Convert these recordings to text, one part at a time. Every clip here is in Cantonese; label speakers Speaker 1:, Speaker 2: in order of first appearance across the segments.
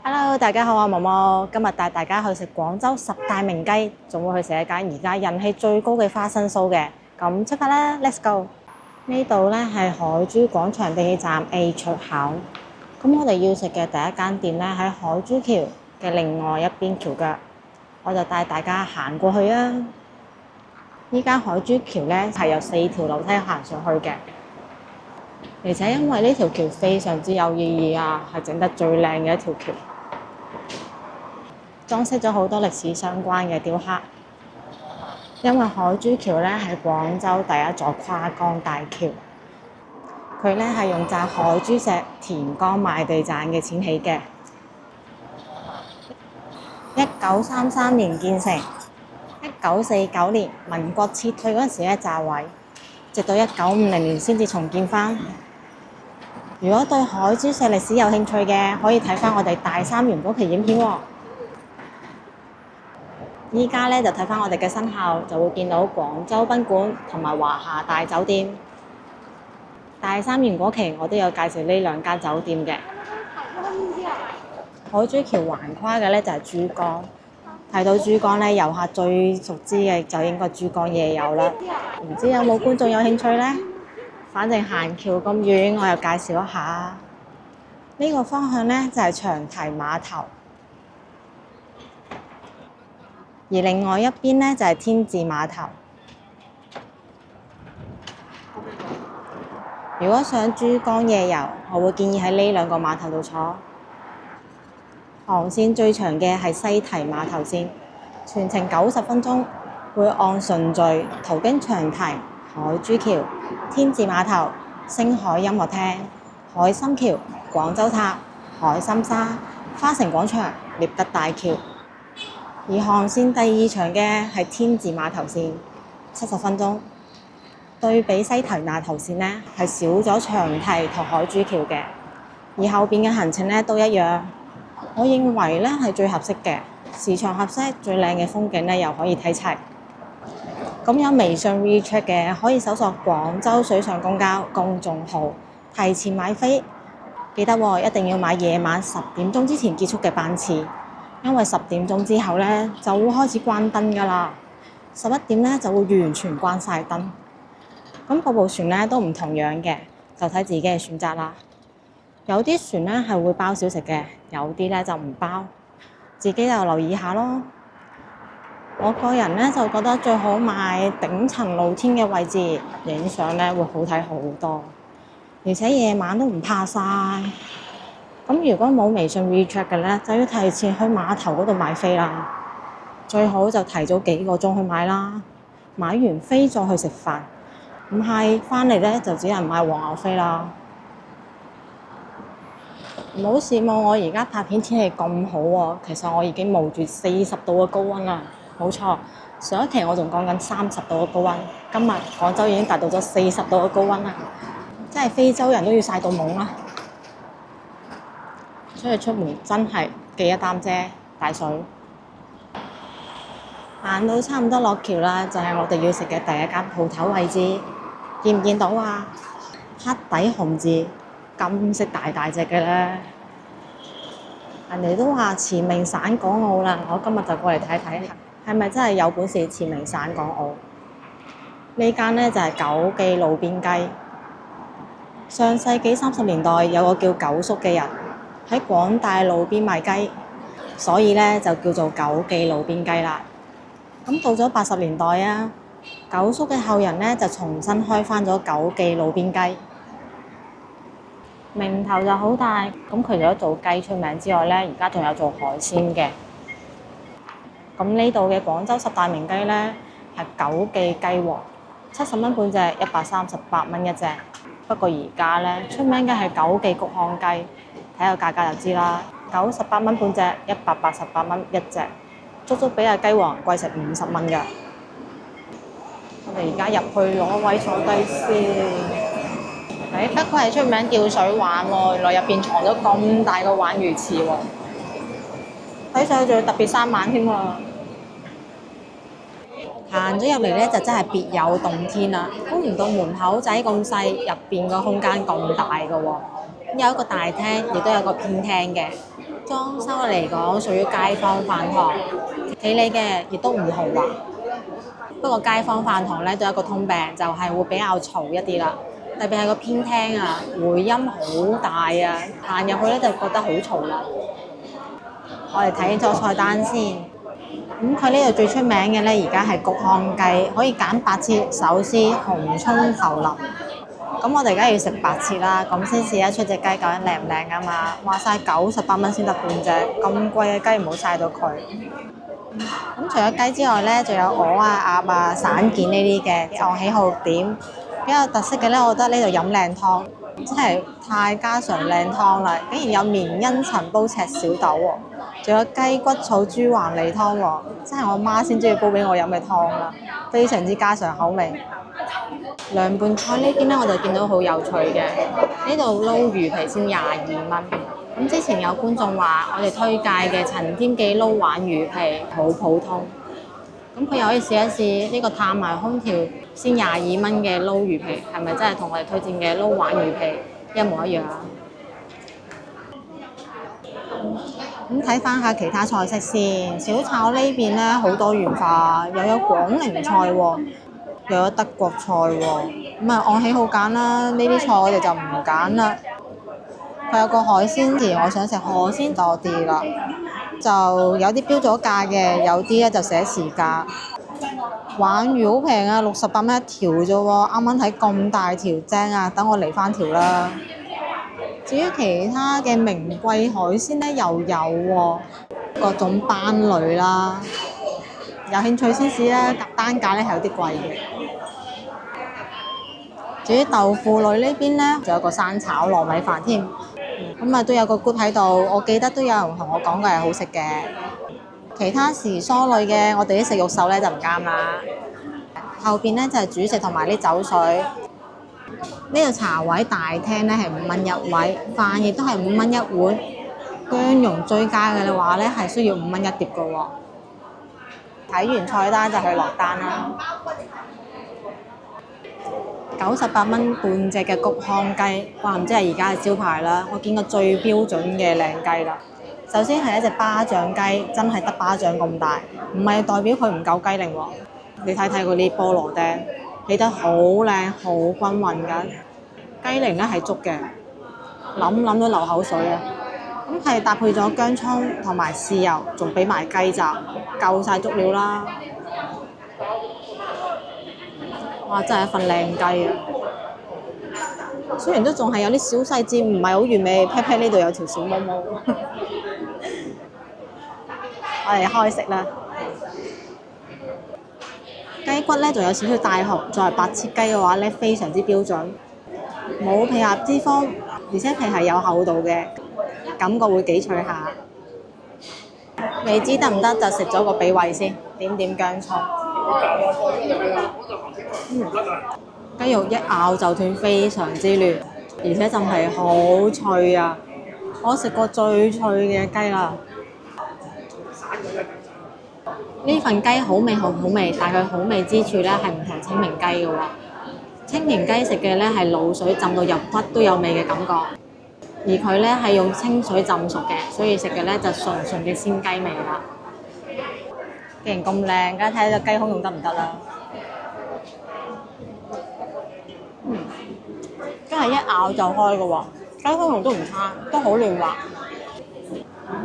Speaker 1: Hello，大家好，我係毛毛，今日帶大家去食廣州十大名雞，仲會去食一間而家人氣最高嘅花生酥嘅。咁出發啦，Let's go！呢度咧係海珠廣場地鐵站 A 出口。咁我哋要食嘅第一間店咧喺海珠橋嘅另外一邊橋腳，我就帶大家行過去啊！依間海珠橋咧係有4條樓梯行上去嘅。而且因為呢條橋非常之有意義啊，係整得最靚嘅一條橋，裝飾咗好多歷史相關嘅雕刻。因為海珠橋咧係廣州第一座跨江大橋，佢咧係用擲海珠石填江賣地賺嘅錢起嘅。1933年建成，1949年民國撤退嗰陣時咧炸毀，直到1950年先至重建返。如果對海珠石歷史有興趣嘅，可以睇返我哋大三元嗰期影片喎。依家咧就睇返我哋嘅身後，就會見到廣州賓館同埋華夏大酒店。大三元嗰期我都有介紹呢兩間酒店嘅。海珠橋橫跨嘅咧就係珠江。提到珠江咧，遊客最熟知嘅就應該珠江夜遊啦。唔知有冇觀眾有興趣呢？反正行橋咁遠，我又介紹一下。呢個方向咧就係長堤碼頭，而另外一邊咧就係天字碼頭。如果上珠江夜遊，我會建議喺呢兩個碼頭度坐。航線最長嘅係西堤碼頭線，全程90分鐘，會按順序途經長堤、海珠橋、天字碼頭、星海音樂廳、海心橋、廣州塔、海心沙、花城廣場、獵德大橋。而航線第二長嘅係天字碼頭線，70分鐘。對比西堤碼頭線呢，係少咗長堤同海珠橋嘅，而後邊嘅行程呢都一樣。我認為呢係最合適嘅，時長合適，最靚嘅風景呢又可以睇齊。咁有微信 WeChat 嘅可以搜索廣州水上公交公眾號，提前買飛。記得喎，一定要買夜晚10點鐘之前結束嘅班次，因為10點鐘之後呢就會開始關燈㗎啦。11點呢就會完全關晒燈。咁各部船呢都唔同樣嘅，就睇自己嘅選擇啦。有啲船呢係會包小食嘅，有啲呢就唔包，自己就留意下咯。我個人呢就覺得最好買頂層露天嘅位置，影相呢會好睇好多，而且夜晚都唔怕晒。咁如果冇微信 WeChat 嘅呢，就要提前去碼頭嗰度買飛啦。最好就提早幾個鐘去買啦，買完飛再去食飯，唔係返嚟呢就只能買黃牛飛啦。唔好羨慕我而家拍片天氣咁好喎，其實我已經冒住40度嘅高溫啦。冇錯，上一期我仲講緊30度嘅高溫，今日廣州已經達到咗40度嘅高溫啦，真係非洲人都要曬到懵啦。所以出門真係記一擔遮帶水。行到差唔多落橋啦，就係我哋要食嘅第一間鋪頭位置，見唔見到啊？黑底紅字，金色大大隻嘅咧。人哋都話馳名省港澳啦，我今日就過嚟睇睇，係咪真係有本事馳名省港澳？呢間呢就係九記路邊雞。上世紀30年代有個叫九叔嘅人喺廣大路邊賣雞，所以呢就叫做九記路邊雞啦。咁到咗80年代啊，九叔嘅後人呢就重新開返咗九記路邊雞。名頭就好大，咁佢除咗做雞出名之外呢，而家仲有做海鮮嘅。咁呢度嘅廣州十大名雞呢，係九記雞王，70蚊半隻，138蚊一隻。不過而家呢，出名嘅係九記谷腔雞，睇個價格就知啦，98蚊半隻，188蚊一隻，足足比雞王貴成50蚊㗎。我哋而家入去攞位坐低先。不過係出名吊水玩喎，原來入邊藏咗咁大個玩魚池喎，睇上去仲要特別生猛添喎。行咗入嚟咧，就真係別有洞天啦！估唔到門口仔咁細，入邊個空間咁大嘅喎，有一個大廳，亦都有個偏廳嘅。裝修嚟講屬於街坊飯堂，企理嘅亦都唔豪華。不過街坊飯堂咧都有一個通病，就係會比較嘈一啲啦。特別係個偏廳啊，回音好大啊，行入去咧就覺得好嘈啦。我哋睇咗菜單先，咁佢呢度最出名嘅咧，而家係焗炕雞，可以揀白切、手撕、紅葱頭淋。咁我哋而家要食白切啦，咁先試得出隻雞究竟靚唔靚噶嘛？話晒98蚊先得半隻，咁貴嘅雞唔好嘥到佢。咁除咗雞之外咧，仲有鵝啊、鴨啊、散件呢啲嘅，按喜好點。比較特色嘅咧，我覺得呢度飲靚湯，真係太家常靚湯啦！竟然有綿茵陳煲赤小豆喎，仲有雞骨草豬橫脷湯喎，真係我媽先中意煲俾我飲嘅湯啦，非常之家常口味。涼拌菜呢邊咧，我就見到好有趣嘅，呢度撈魚皮先22蚊。咁之前有觀眾話我哋推介嘅陳添記撈鯇魚皮好普通，咁佢又可以試一試呢個探埋空調先22蚊嘅撈魚皮，係咪真係同我哋推薦嘅撈鯇魚皮一模一樣啊？咁睇翻下其他菜式先，小炒呢邊咧好多元化，又有廣寧菜喎，又有德國菜喎，咁啊按喜好揀啦。呢啲菜我哋就唔揀啦。佢有個海鮮田，我想食海鮮多啲啦，就有啲標咗價嘅，有啲咧就寫時價。鯇魚好平啊，68蚊一條啫喎，啱啱睇咁大條正啊，等我嚟翻條啦。至於其他嘅名貴海鮮咧，又有喎，各種斑類啦，有興趣先試啦，單價咧係有啲貴嘅。至於豆腐類呢邊咧，仲有個生炒糯米飯添，咁啊都有個 group 喺度，我記得都有人同我講過係好食嘅。其他時蔬類嘅，我哋啲食肉獸咧就唔啱啦。後邊咧就係主食同埋啲酒水。呢度茶位大廳咧係5蚊一位，飯亦都係5蚊一碗。薑蓉追加嘅話咧係需要5蚊一碟嘅喎。睇完菜單就去落單啦。98蚊半隻嘅焗炕雞，哇！唔知係而家嘅招牌啦，我見過最標準嘅靚雞啦。首先係一隻巴掌雞，真係得巴掌咁大，唔係代表佢唔夠雞齡喎。你睇睇嗰啲菠蘿釘，起得好靚，好均勻㗎。雞齡咧係足嘅，諗都流口水啊！咁係搭配咗薑葱同埋豉油，仲俾埋雞雜，夠晒足料啦。哇！真係一份靚雞啊！雖然都仲係有啲小細節唔係好完美，劈劈呢度有條小毛毛。我哋開食啦！雞骨咧仲有少少帶紅，作為白切雞嘅話咧，非常之標準，冇皮下脂肪，而且皮係有厚度嘅，感覺會幾脆下。未知得唔得就食咗個比位先，點薑葱。雞肉一咬就斷，非常之嫩，而且仲係好脆啊！我食過最脆嘅雞啦。呢份雞好味好味，但佢好味之處咧係唔同清明雞嘅喎。清明雞食嘅咧係滷水浸到入骨都有味嘅感覺，而佢咧係用清水浸熟嘅，所以食嘅咧就純嘅鮮雞味啦。既然咁靚，梗係睇下隻雞胸用得唔得啦。真係一咬就開嘅喎，雞胸肉都唔差，都好嫩滑。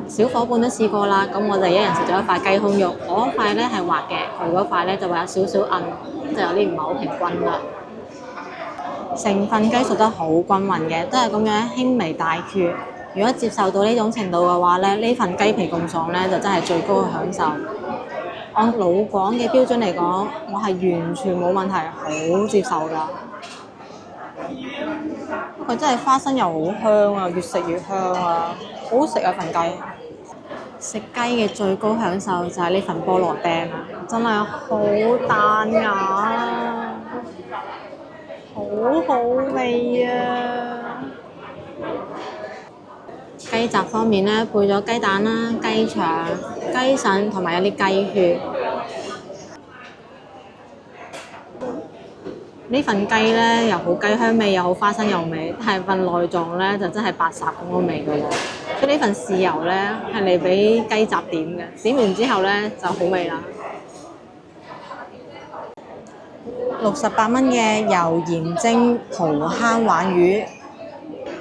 Speaker 1: 小伙伴都試過啦，咁我就一人食咗一塊雞胸肉，我嗰塊咧係滑嘅，佢嗰塊咧就話有少少韌，就有啲唔係好平均啦。成份雞熟得好均勻嘅，都係咁樣輕微帶血。如果接受到呢種程度嘅話咧，呢份雞皮咁爽咧，就真係最高嘅享受。按老廣嘅標準嚟講，我係完全冇問題，好接受㗎。佢真係花生油好香啊，越食越香啊，好好食啊份雞。食雞嘅最高享受就係呢份菠蘿釘啊，真係好彈牙啊，好好味啊！雞雜方面咧，配咗雞蛋啦、雞腸、雞腎同埋有啲雞血。呢份雞咧又好雞香味，又好花生油味，但係份內臟咧就真係白霎咁個味嘅喎。即係呢份豉油咧係嚟俾雞雜點嘅，點完之後咧就好味啦。68蚊嘅油鹽蒸蠔坑鯇魚，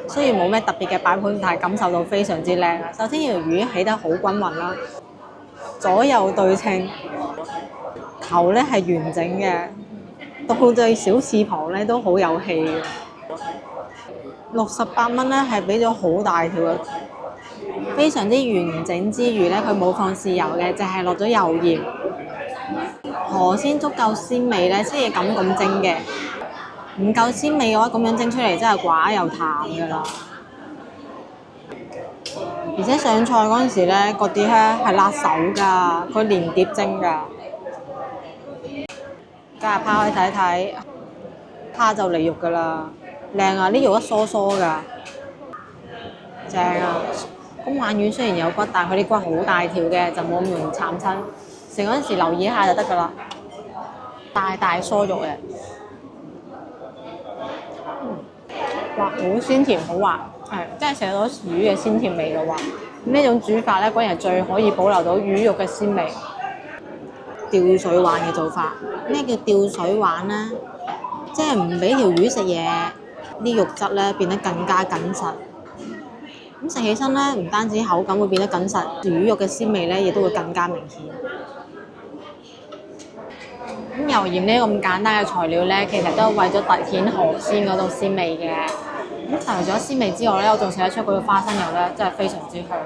Speaker 1: 雖然冇咩特別嘅擺盤，但係感受到非常之靚啊！首先條魚起得好均勻啦，左右對稱，頭咧係完整嘅，到對小翅膀咧都好有氣嘅。68蚊咧係俾咗好大條嘅，非常之完整之餘咧，佢冇放豉油嘅，就係落咗油鹽。河鮮足夠鮮味咧，先至敢咁蒸嘅。唔夠鮮味嘅話，咁樣蒸出嚟真係寡又淡㗎啦。而且上菜嗰陣時咧，嗰啲咧係辣手㗎，佢連碟蒸㗎。加入拋開睇睇，蝦就嚟肉㗎啦，靚啊！啲肉一疏疏㗎，正啊！咁鯇魚雖然有骨，但係佢啲骨好大條嘅，就冇咁容易慘親。食嗰陣時留意一下就得㗎啦。大大疏肉嘅，哇！好鮮甜，好滑，係真係食到魚嘅鮮甜味嘅話，呢種煮法咧，果然係最可以保留到魚肉嘅鮮味。吊水鯇嘅做法，咩叫吊水鯇咧？即係唔俾條魚食嘢，啲肉質咧變得更加緊實。咁食起身咧，唔單止口感會變得緊實，魚肉嘅鮮味咧亦都會更加明顯。咁油鹽呢咁簡單嘅材料咧，其實都係為咗凸顯河鮮嗰種鮮味嘅。咁除咗鮮味之外咧，我仲食得出嗰個花生油咧，真係非常之香。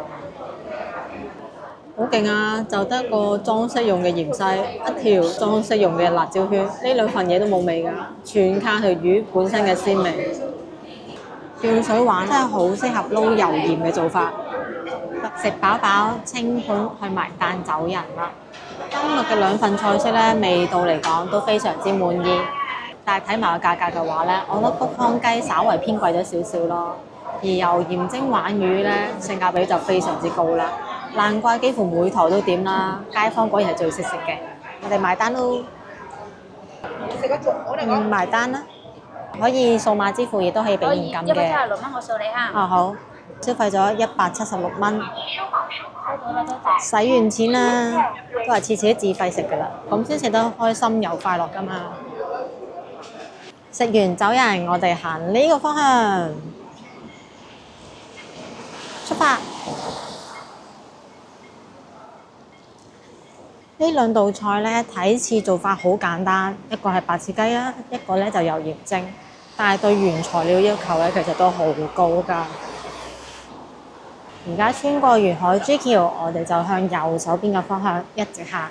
Speaker 1: 好勁啊！就得個裝飾用嘅芫茜，一條裝飾用嘅辣椒圈，呢兩份嘢都冇味㗎，全靠條魚本身嘅鮮味。吊水鯇真係好適合撈油鹽嘅做法，食飽飽清盤去埋單走人啦。今日嘅兩份菜式咧，味道嚟講都非常之滿意，但係睇埋個價格嘅話咧，我覺得卜湯雞稍為偏貴咗少少咯。而油鹽蒸鯇魚咧，性價比就非常之高啦。難怪幾乎每台都點啦，街坊果然係最識食嘅。我哋埋單咯，埋單啦，可以數碼支付，亦都可以俾現金嘅。176蚊，我數你啊。哦，好，消費咗176蚊。使完錢啦，都係次次都自費食噶啦，咁先食得開心又快樂噶嘛。食完走人，我哋行呢個方向，出發。呢兩道菜咧，睇似做法好簡單，一個係白切雞啊，一個咧就油鹽蒸，但係對原材料要求咧，其實都好高㗎。而家穿過沿海珠橋，我哋就向右手邊嘅方向一直行。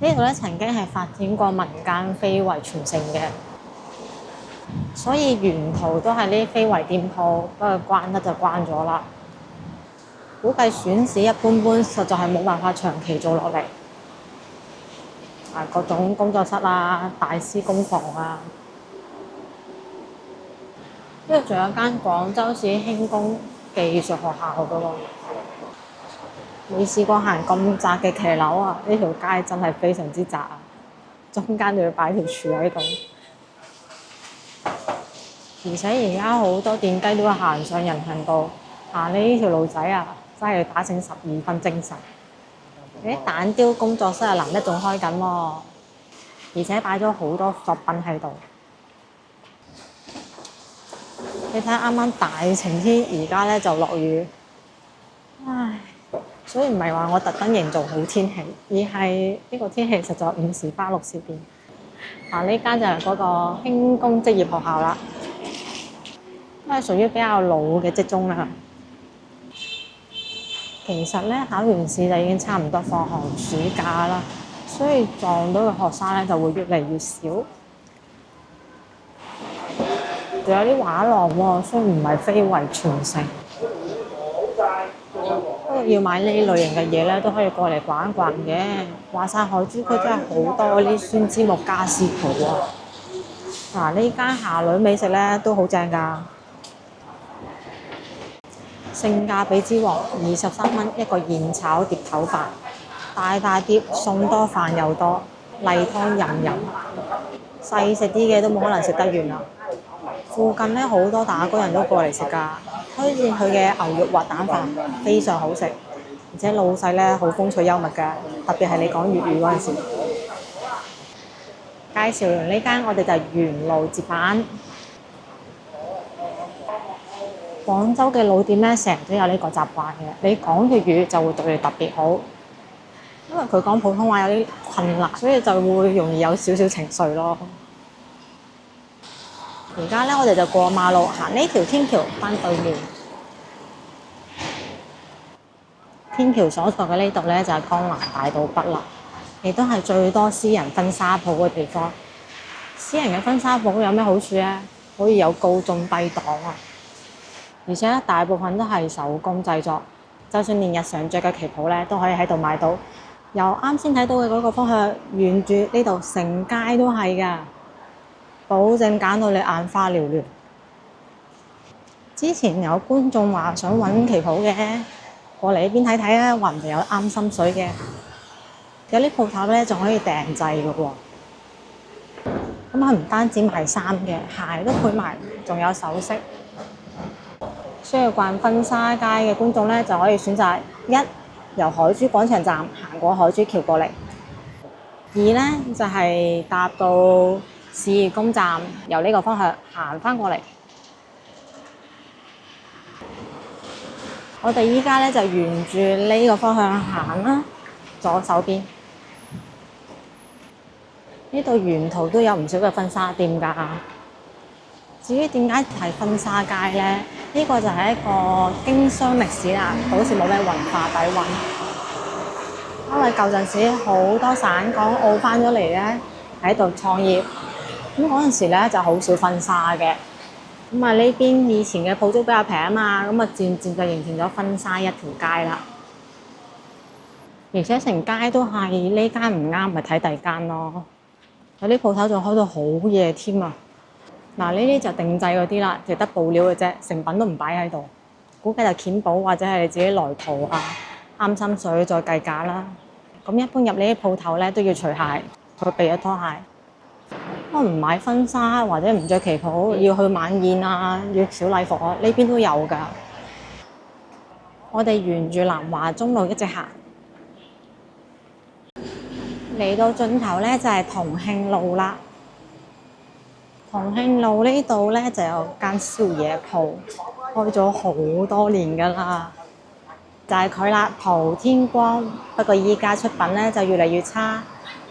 Speaker 1: 呢度咧曾經係發展過民間非遺傳承嘅，所以沿途都係呢啲非遺店鋪，不過關得就關咗啦。估計選址一般般，實在係冇辦法長期做落嚟。各種工作室啊、大師工房啊，呢度仲有間廣州市輕工技術學校噶喎。未試過行咁窄嘅騎樓啊！呢條街真係非常之窄啊，中間仲要擺條柱喺度。而且而家好多電雞都會行上人行道，行呢條路仔啊！真係打醒12分精神。啲蛋雕工作室啊，南一仲開緊喎，而且擺咗好多作品喺度。你睇下啱啱大晴天，而家咧就落雨。唉，所以唔係話我特登營造好天氣，而係呢個天氣實在5時花6時變。呢間就係嗰個輕工職業學校啦，都係屬於比較老嘅職中啦。其實咧考完試就已經差唔多放寒暑假啦，所以撞到嘅學生咧就會越嚟越少。仲有啲畫廊喎，雖然唔係非遺傳承，不過要買呢類型嘅嘢咧都可以過嚟逛一逛嘅。話晒海珠區真係好多啲酸枝木家私鋪啊！呢間下女美食咧都好正㗎。性價比之王，23蚊一個現炒碟頭飯，大大碟，餸多飯又多，例湯任飲，細食啲嘅都冇可能食得完啦。附近咧好多打工人都過嚟食㗎，推薦佢嘅牛肉滑蛋飯，非常好食，而且老細咧好風趣幽默㗎，特別係你講粵語嗰陣時。介紹完呢間，我哋就沿路折返。廣州嘅老店咧，成日都有呢個習慣嘅，你講粵語就會對你特別好，因為佢講普通話有啲困難，所以就會容易有少少情緒咯。而家咧，我哋就過馬路行呢條天橋翻對面。天橋所在嘅呢度咧就係江南大道北啦，亦都係最多私人婚紗鋪嘅地方。私人嘅婚紗鋪有咩好處咧？可以有高中低檔啊！而且大部分都係手工製作，就算連日常着嘅旗袍咧，都可以喺度買到。由啱先睇到嘅嗰個方向，沿住呢度成街都係㗎，保證揀到你眼花繚亂。之前有觀眾話想揾旗袍嘅，過嚟呢邊睇睇啊，話唔定有啱心水嘅。有啲鋪頭咧仲可以訂製嘅喎。咁佢唔單止賣衫嘅，鞋都配埋，仲有首飾。需要逛婚紗街嘅觀眾咧，就可以選擇一由海珠廣場站行過海珠橋過嚟；二咧就係搭到市義宮站，由呢個方向行翻過嚟。我哋依家咧就沿住呢個方向行啦，左手邊呢度沿途都有唔少嘅婚紗店㗎。至於點解係婚紗街咧？呢個就係一個經商歷史啦，好似冇咩文化底蘊。因為舊陣時好多省港澳翻咗嚟咧，喺度創業，咁嗰陣時咧就好少婚紗嘅。咁啊呢邊以前嘅鋪租比較平啊嘛，咁啊漸漸就形成咗婚紗一條街啦。而且成街都係，呢間唔啱咪睇第二間咯。有啲鋪頭仲開到好夜添啊！嗱，呢啲就定製嗰啲啦，就得布料嘅啫，成品都唔擺喺度。估計就鉛寶或者係你自己來圖啊，啱心水再計價啦。咁一般入呢啲鋪頭咧都要除鞋，佢備咗拖鞋。我唔買婚紗或者唔着旗袍，要去晚宴啊，要小禮服啊，呢邊都有㗎。我哋沿住南華中路一直行，嚟到盡頭咧就係同慶路啦。同慶路呢度咧就有間宵夜鋪，開咗好多年㗎啦，就係佢啦，蒲天光。不過依家出品咧就越嚟越差，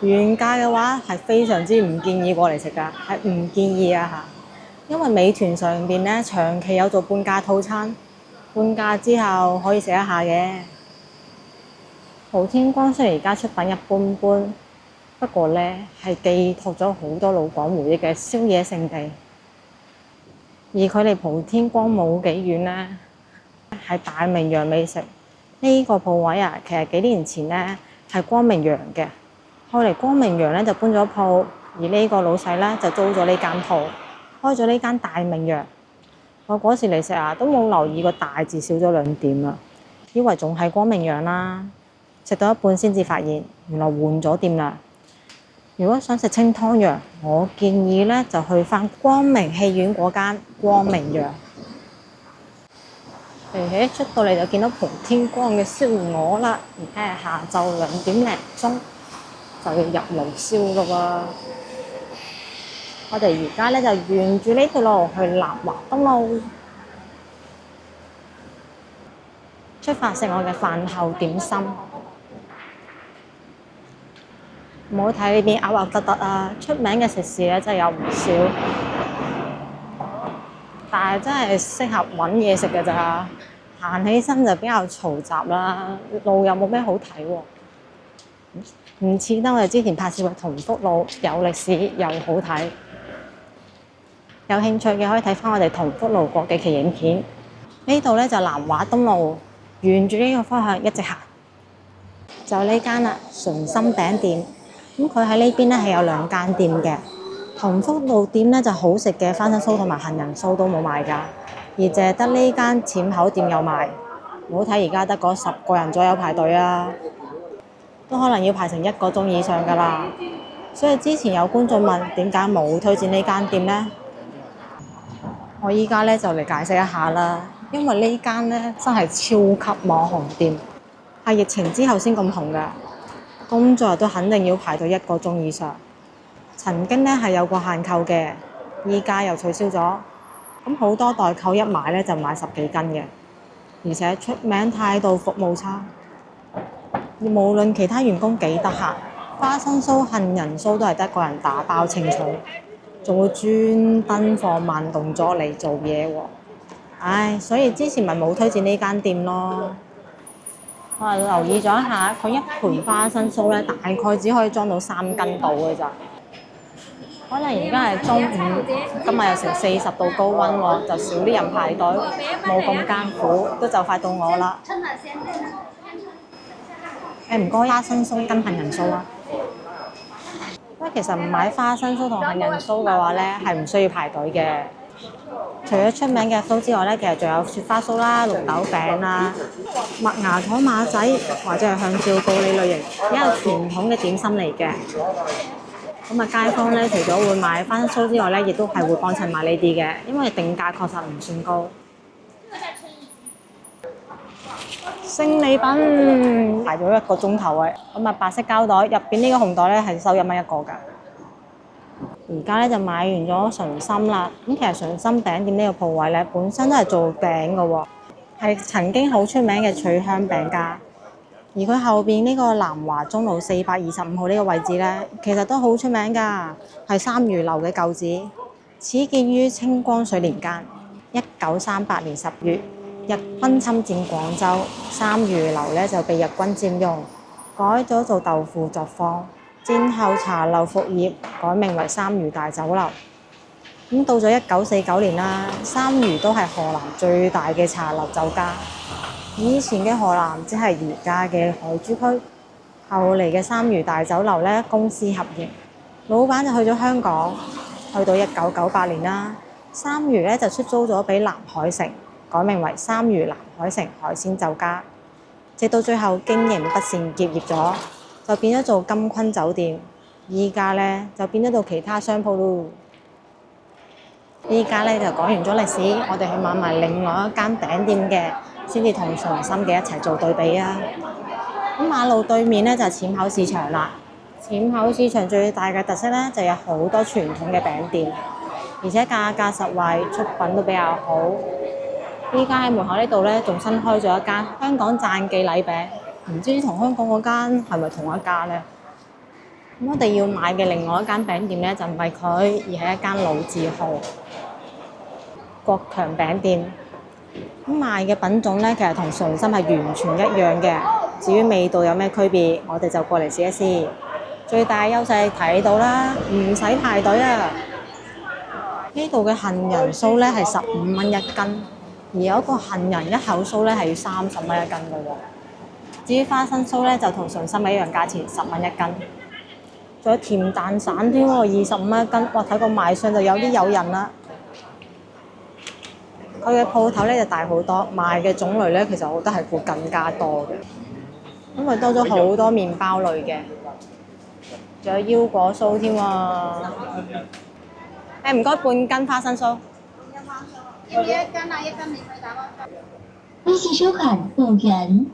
Speaker 1: 原價嘅話係非常之唔建議過嚟食㗎，係唔建議啊嚇。因為美團上邊咧長期有做半價套餐，半價之後可以食一下嘅。蒲天光雖然而家出品一般般，不過咧係寄託咗好多老港回憶嘅宵夜勝地，而距離蒲天光冇幾遠咧，係大明洋美食。呢個鋪位啊，其實幾年前咧係光明洋嘅，後嚟光明洋咧就搬咗鋪，而呢個老細咧就租咗呢間鋪，開咗呢間大明洋。我嗰時嚟食啊，都冇留意個大字少咗2點啊，以為仲係光明洋啦，食到一半先至發現原來換咗店啦。如果想食清湯羊，我建議咧就去翻光明戲院嗰間光明羊。而且出到嚟就見到蒲天光嘅燒鵝啦，而家係下晝2點零鐘，就要入爐燒咯喎。我哋而家咧就沿住呢條路去南華東路，出發食我嘅飯後點心。唔好睇呢邊凹凹凸凸啊！出名嘅食肆咧真係有唔少，但係真係適合揾嘢食嘅咋。行起身就比較嘈雜啦，路又冇咩好睇喎，唔似得我哋之前拍攝嘅同福路有歷史又好睇。有興趣嘅可以睇翻我哋同福路過幾期影片。呢度咧就南華東路，沿住呢個方向一直行，就呢間啦，純心餅店。咁佢喺呢邊咧係有2間店嘅，同福路店咧就好食嘅花生酥同埋杏仁酥都冇賣㗎，而淨係得呢間淺口店有賣。唔好睇而家得嗰10個人左右排隊啊，都可能要排成1個鐘以上㗎啦。所以之前有觀眾問點解冇推薦呢間店呢？我依家咧就嚟解釋一下啦。因為呢間咧真係超級網紅店，係疫情之後先咁紅㗎。工作日都肯定要排隊1個鐘以上。曾經咧係有個限購嘅，依家又取消咗。咁好多代購一買咧就買10幾斤嘅，而且出名態度服務差。無論其他員工幾得閒，花生酥、杏仁酥都係得一個人打包清楚，仲會專登放慢動作嚟做嘢喎。唉，所以之前咪冇推薦呢間店咯。我係留意咗一下，佢一盤花生酥咧，大概只可以裝到3斤到嘅咋。可能而家係中午，今日又成40度高溫喎，就少啲人排隊，冇咁艱苦，都就快到我啦。唔該，花生酥跟杏仁酥啊。因為其實唔買花生酥同杏仁酥嘅話咧，係唔需要排隊嘅。除咗出名嘅酥之外咧，其實仲有雪花酥啦、綠豆餅啦、麥芽糖馬仔或者係香蕉糕呢類型，比較傳統嘅點心嚟嘅。咁啊，街坊咧除咗會買花生酥之外咧，亦都係會幫襯買呢啲嘅，因為定價確實唔算高。勝利品排咗1個鐘頭啊！咁啊，白色膠袋入邊呢個紅袋咧係收1蚊一個㗎。而家咧就買完咗純心啦。咁其實純心餅店呢個鋪位咧，本身都係做餅嘅喎，係曾經好出名嘅脆香餅家。而佢後邊呢個南華中路425號呢個位置咧，其實都好出名㗎，係三餘樓嘅舊址，始建於清光緒年間，1938年10月，日軍侵佔廣州，三餘樓咧就被日軍佔用，改咗做豆腐作坊。戰後茶樓復業，改名為三餘大酒樓。咁到咗1949年啦，三餘都係河南最大嘅茶樓酒家。以前嘅河南即係而家嘅海珠區，後嚟嘅三餘大酒樓咧公私合營，老闆就去咗香港。去到1998年啦，三餘咧就出租咗俾南海城，改名為三餘南海城海鮮酒家。直到最後經營不善結業咗，就變咗做金坤酒店，依家咧就變咗到其他商鋪咯。依家咧就講完咗歷史，我哋去買埋另外一間餅店嘅，先至同純心嘅一齊做對比啊！咁馬路對面咧就係淺口市場啦。淺口市場最大嘅特色咧就有好多傳統嘅餅店，而且價格實惠，出品都比較好。依家喺門口呢度咧仲新開咗一間香港讚記禮餅。唔知同香港嗰間係咪同一間呢？咁我哋要買嘅另外一間餅店咧，就唔係佢，而係一間老字號國強餅店。咁賣嘅品種咧，其實同純心係完全一樣嘅。至於味道有咩區別，我哋就過嚟試一試。最大優勢睇到啦，唔使排隊啊！呢度嘅杏仁酥咧係15蚊一斤，而有一個杏仁一口酥咧係要30蚊一斤嘅喎。至於花生酥咧，就同純心嘅一樣價錢，10蚊一斤。仲有甜蛋散添喎，25蚊一斤。哇！睇個賣相就有啲誘人啦。佢嘅鋪頭咧就大好多，賣嘅種類咧其實我覺得係會更加多嘅，因為多咗好多麵包類嘅，仲有腰果酥添喎。唔該，半斤花生酥。要唔要一斤啊？一斤免費打包。
Speaker 2: 微信收款本人。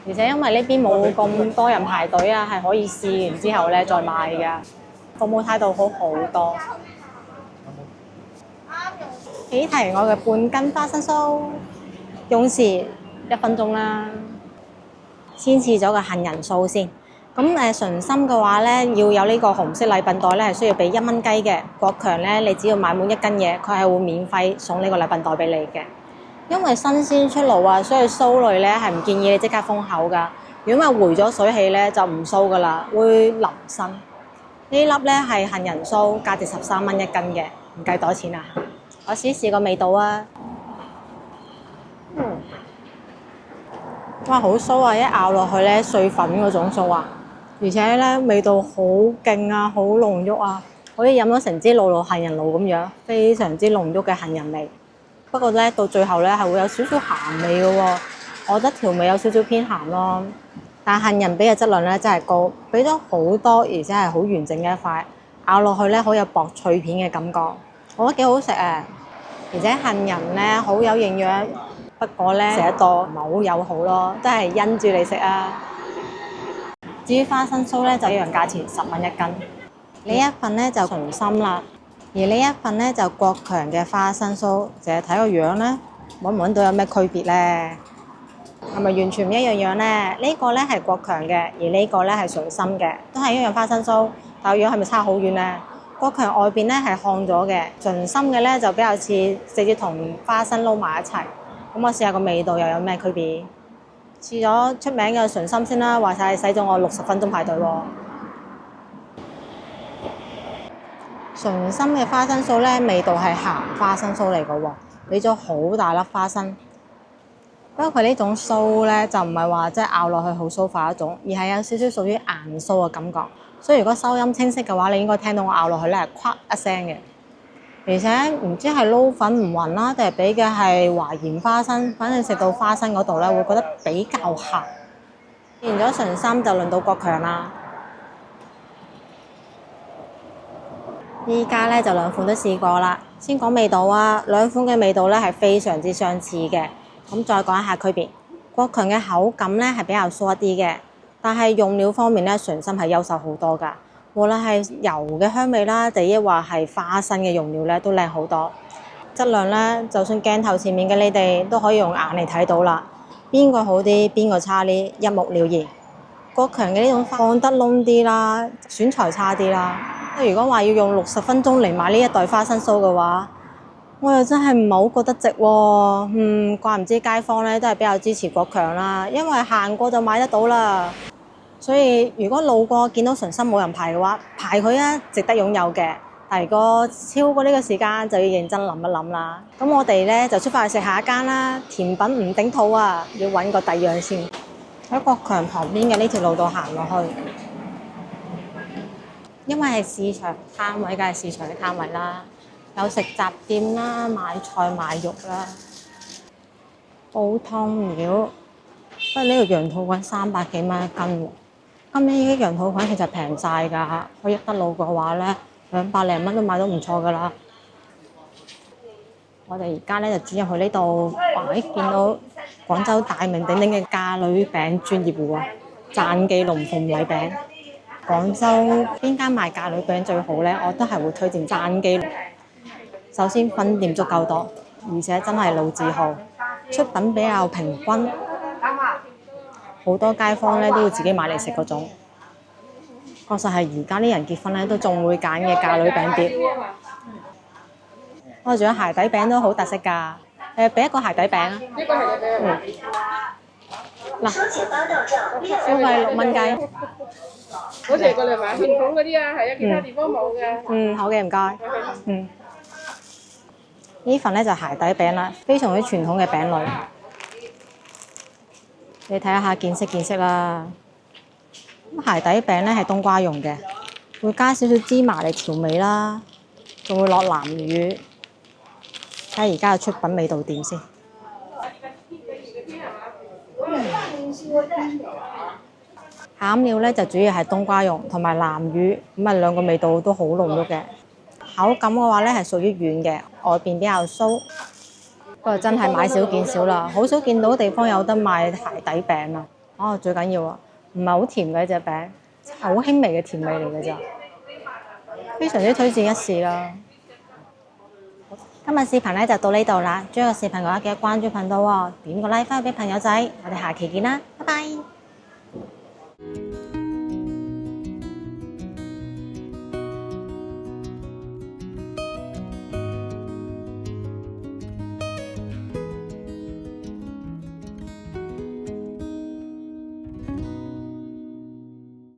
Speaker 1: 而且因為呢邊冇咁多人排隊啊，係可以試完之後咧再買㗎，服務態度好好多。起提我嘅半斤花生酥，用時1分鐘啦。先試咗個杏仁酥先。咁純心嘅話咧，要有呢個紅色禮品袋咧，係需要俾1蚊雞嘅。國強咧，你只要買滿1斤嘢，佢係會免費送呢個禮品袋俾你嘅。因為新鮮出爐啊，所以酥類咧係唔建議你即刻封口㗎。如果咪回咗水氣咧，就唔酥㗎啦，會淋身。呢粒咧係杏仁酥，價值13蚊一斤嘅，唔計袋錢啊！我試試個味道啊！哇，好酥啊！一咬落去咧，碎粉嗰種酥啊，而且咧味道好勁啊，好濃郁啊，好似飲咗成支露露杏仁露咁樣，非常之濃郁嘅杏仁味。不過咧，到最後咧係會有少少鹹味嘅喎，我覺得調味有少少偏鹹咯。但杏仁俾嘅質量咧真係高，俾咗好多，而且係好完整嘅一塊，咬落去咧好有薄脆片嘅感覺，我覺得幾好食啊！而且杏仁咧好有營養，不過咧食得多唔係好友好咯，都係因住你食啊。至於花生酥咧就一樣價錢10蚊一斤，呢一份咧就純心啦，而呢一份咧就國強嘅花生酥，淨係睇個樣咧，揾唔揾到有咩區別咧？係咪完全唔一樣咧？呢個咧係國強嘅，而呢個咧係純心嘅，都係一樣花生酥，但個樣係咪差好遠咧？國強外邊咧係烘咗嘅，純心嘅咧就比較似直接同花生撈埋一齊。咁我試下個味道又有咩區別？試咗出名嘅純心先啦，話晒使咗我60分鐘排隊喎。純心嘅花生酥咧，味道係鹹花生酥嚟嘅喎，俾咗好大粒花生。不過佢呢種酥咧就唔係話即係咬落去好酥化一種，而係有少少屬於硬酥嘅感覺。所以如果收音清晰嘅話，你應該聽到我咬落去咧係咔一聲嘅。而且唔知係撈粉唔勻啦，定係俾嘅係華鹽花生，反正食到花生嗰度咧會覺得比較鹹。完咗純心就輪到國強啦。依家咧就兩款都試過啦。先講味道啊，兩款嘅味道咧係非常之相似嘅。咁再講一下區別，國強嘅口感咧係比較酥一啲嘅，但係用料方面咧純心係優秀好多㗎。無論係油嘅香味啦，定抑或係花生嘅用料咧都靚好多。質量咧，就算鏡頭前面嘅你哋都可以用眼嚟睇到啦，邊個好啲，邊個差啲，一目了然。國強嘅呢種放得燶啲啦，選材差啲啦。如果話要用60分鐘嚟買呢一袋花生酥嘅話，我又真係唔係好覺得值喎。怪唔知街坊咧都係比較支持國強啦，因為行過就買得到啦。所以如果路過見到純心冇人排嘅話，排佢啊，值得擁有嘅。但如果超過呢個時間，就要認真諗一諗啦。咁我哋咧就出發去食下一間啦。甜品唔頂肚啊，要揾個第樣先。喺國強旁邊嘅呢條路度行落去，因為係市場攤位，梗係市場嘅攤位啦。有食雜店啦，買菜買肉啦，煲湯料。不過呢個羊肚菌300幾蚊一斤喎。今年呢啲羊肚菌其實平晒㗎，去益德路嘅話咧，200零蚊都買到唔錯㗎啦。我哋而家咧就轉入去呢度，哇！見到廣州大名鼎鼎嘅嫁女餅專業戶啊，讚記龍鳳禮餅。廣州邊間賣嫁女餅最好咧？我都係會推薦讚記。首先分店足夠多，而且真係老字號，出品比較平均，好多街坊咧都會自己買嚟食嗰種。確實係而家啲人結婚咧都仲會揀嘅嫁女餅碟。我仲有鞋底餅都好特色㗎，俾一個鞋底餅啊！呢個鞋底餅嗱，消費6蚊雞。
Speaker 3: 嗰條過嚟買傳統嗰啲啊，係啊，其他地方冇嘅。
Speaker 1: 好嘅，唔該。呢份咧就鞋底餅啦，非常之傳統嘅餅類。你睇下見識啦。鞋底餅咧係冬瓜蓉嘅，會加少少芝麻嚟調味啦，仲會落南乳。睇下而家嘅出品味道點先。餡料咧就主要係冬瓜蓉同埋南乳，咁啊兩個味道都好濃郁嘅。口感嘅話咧係屬於軟嘅，外邊比較酥。不過真係買少見少啦，好少見到地方有得賣鞋底餅啊！最緊要啊，唔係好甜嘅一隻餅，好輕微嘅甜味嚟嘅咋，非常之推薦一試啦。今日視頻咧就到呢度啦，中意個視頻嘅話記得關注頻道喎，點個 like 翻去俾朋友仔，我哋下期見啦，拜拜。